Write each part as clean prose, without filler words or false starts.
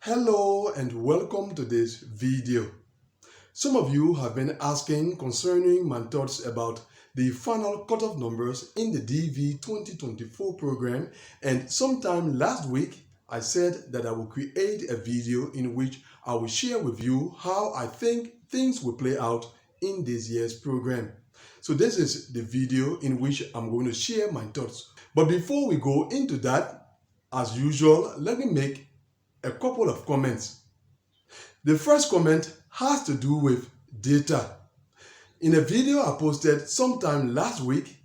Hello and welcome to this video. Some of you have been asking concerning my thoughts about the final cutoff numbers in the DV 2024 program, and sometime last week I said that I will create a video in which I will share with you how I think things will play out in this year's program. So this is the video in which I'm going to share my thoughts. But before we go into that, as usual, let me make a couple of comments. The first comment has to do with data. In a video I posted sometime last week,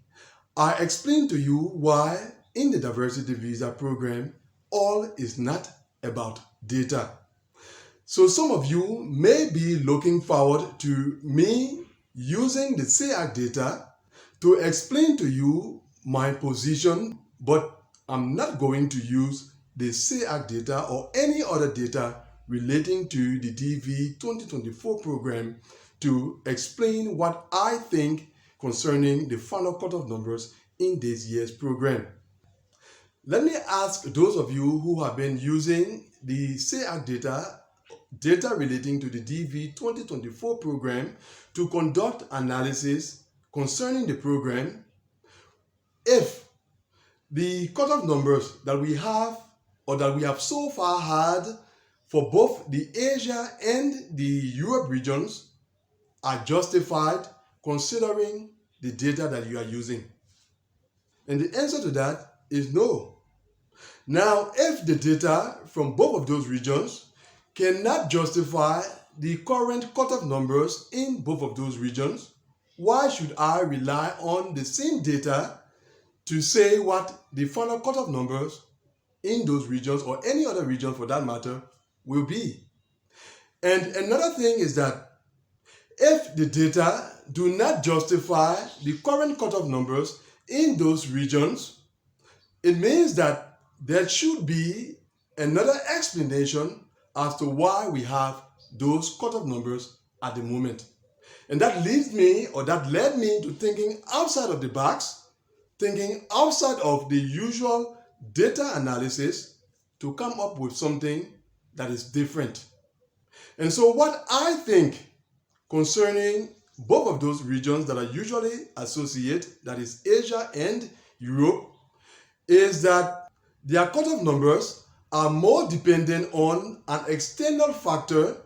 I explained to you why in the diversity visa program, all is not about data. So some of you may be looking forward to me using the SEAC data to explain to you my position, but I'm not going to use the SEAC data or any other data relating to the DV 2024 program to explain what I think concerning the final cutoff numbers in this year's program. Let me ask those of you who have been using the SEAC data relating to the DV 2024 program to conduct analysis concerning the program, if the cutoff numbers that we have or that we have so far had for both the Asia and the Europe regions are justified considering the data that you are using. And the answer to that is no. Now, if the data from both of those regions cannot justify the current cutoff numbers in both of those regions, why should I rely on the same data to say what the final cutoff numbers in those regions or any other region for that matter will be? And another thing is that if the data do not justify the current cutoff numbers in those regions, it means that there should be another explanation as to why we have those cutoff numbers at the moment. And that leads me, or that led me to thinking outside of the box, thinking outside of the usual data analysis to come up with something that is different. And so what I think concerning both of those regions that are usually associated, that is Asia and Europe, is that their cutoff numbers are more dependent on an external factor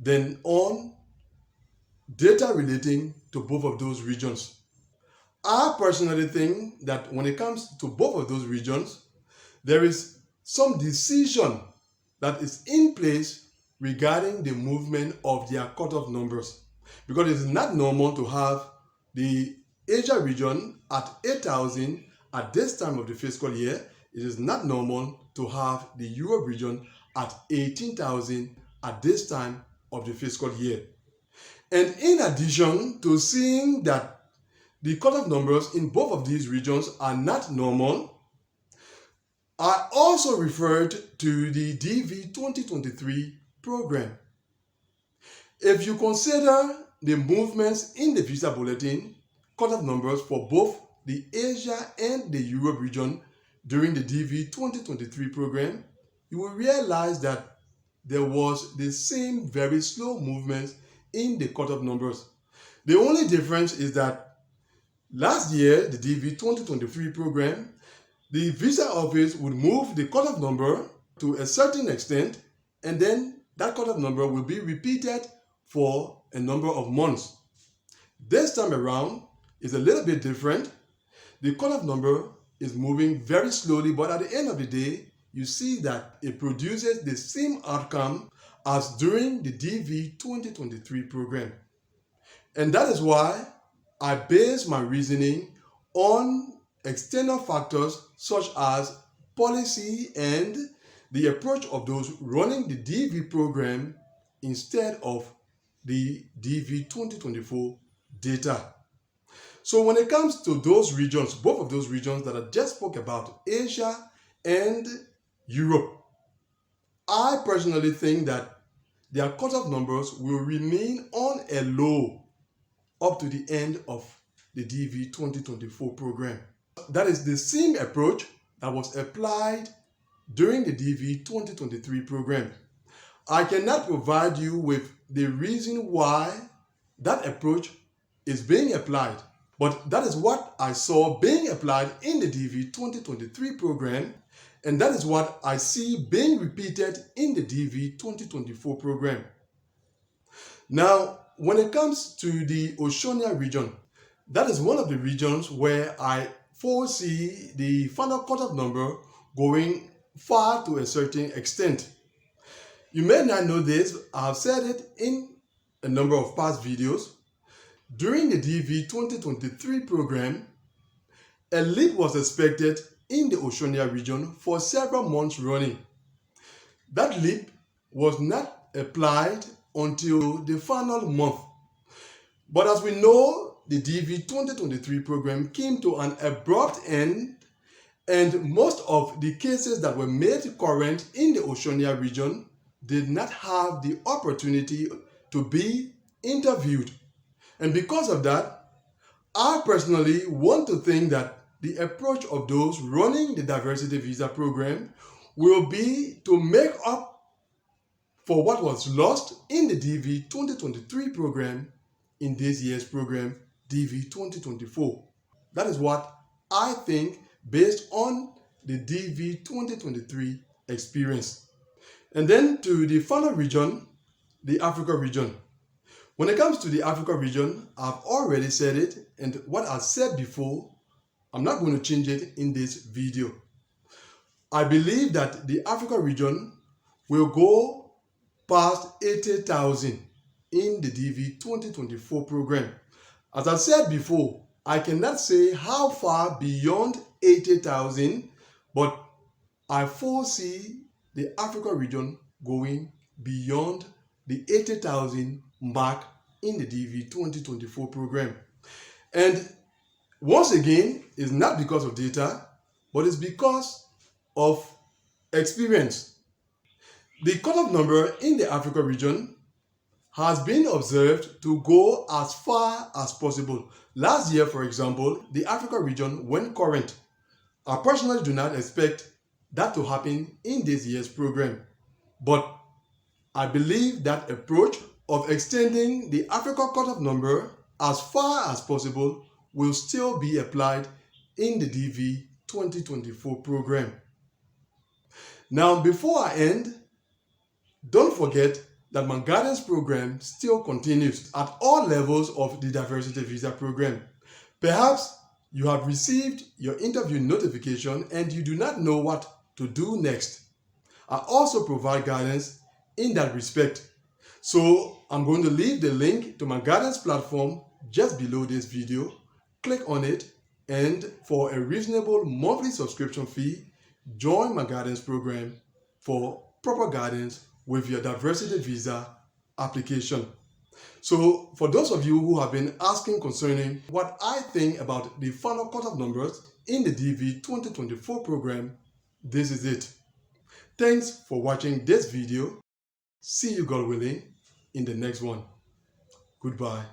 than on data relating to both of those regions. I personally think that when it comes to both of those regions, there is some decision that is in place regarding the movement of their cutoff numbers. Because it is not normal to have the Asia region at 8,000 at this time of the fiscal year. It is not normal to have the Europe region at 18,000 at this time of the fiscal year. And in addition to seeing that the cutoff numbers in both of these regions are not normal, I also referred to the DV 2023 program. If you consider the movements in the visa bulletin cutoff numbers for both the Asia and the Europe region during the DV 2023 program, you will realize that there was the same very slow movement in the cutoff numbers. The only difference is that last year, the DV 2023 program, the visa office would move the cutoff number to a certain extent, and then that cutoff number will be repeated for a number of months. This time around is a little bit different. The cutoff number is moving very slowly, but at the end of the day, you see that it produces the same outcome as during the DV 2023 program. And that is why I base my reasoning on external factors such as policy and the approach of those running the DV program instead of the DV 2024 data. So when it comes to those regions, both of those regions that I just spoke about, Asia and Europe, I personally think that their cutoff numbers will remain on a low up to the end of the DV 2024 program. That is the same approach that was applied during the DV 2023 program. I cannot provide you with the reason why that approach is being applied, but that is what I saw being applied in the DV 2023 program, and that is what I see being repeated in the DV 2024 program. Now, when it comes to the Oceania region, that is one of the regions where I foresee the final cutoff number going far to a certain extent. You may not know this, I've said it in a number of past videos. During the DV 2023 program, a leap was expected in the Oceania region for several months running. That leap was not applied until the final month. But as we know, the DV 2023 program came to an abrupt end, and most of the cases that were made current in the Oceania region did not have the opportunity to be interviewed. And because of that, I personally want to think that the approach of those running the diversity visa program will be to make up for what was lost in the DV 2023 program in this year's program, DV 2024. That is what I think based on the DV 2023 experience. And then to the final region, the Africa region. When it comes to the Africa region, I've already said it, and what I said before, I'm not going to change it in this video. I believe that the Africa region will go past 80,000 in the DV 2024 program. As I said before, I cannot say how far beyond 80,000, but I foresee the Africa region going beyond the 80,000 mark in the DV 2024 program. And once again, it's not because of data, but it's because of experience. The cutoff number in the Africa region has been observed to go as far as possible. Last year, for example, the Africa region went current. I personally do not expect that to happen in this year's program, but I believe that approach of extending the Africa cutoff number as far as possible will still be applied in the DV 2024 program. Now, before I end, don't forget that my guidance program still continues at all levels of the diversity visa program. Perhaps you have received your interview notification and you do not know what to do next. I also provide guidance in that respect. So I'm going to leave the link to my guidance platform just below this video. Click on it, and for a reasonable monthly subscription fee, join my guidance program for proper guidance with your diversity visa application. So for those of you who have been asking concerning what I think about the final cutoff numbers in the DV 2024 program, this is it. Thanks for watching this video. See you, God willing, in the next one. Goodbye.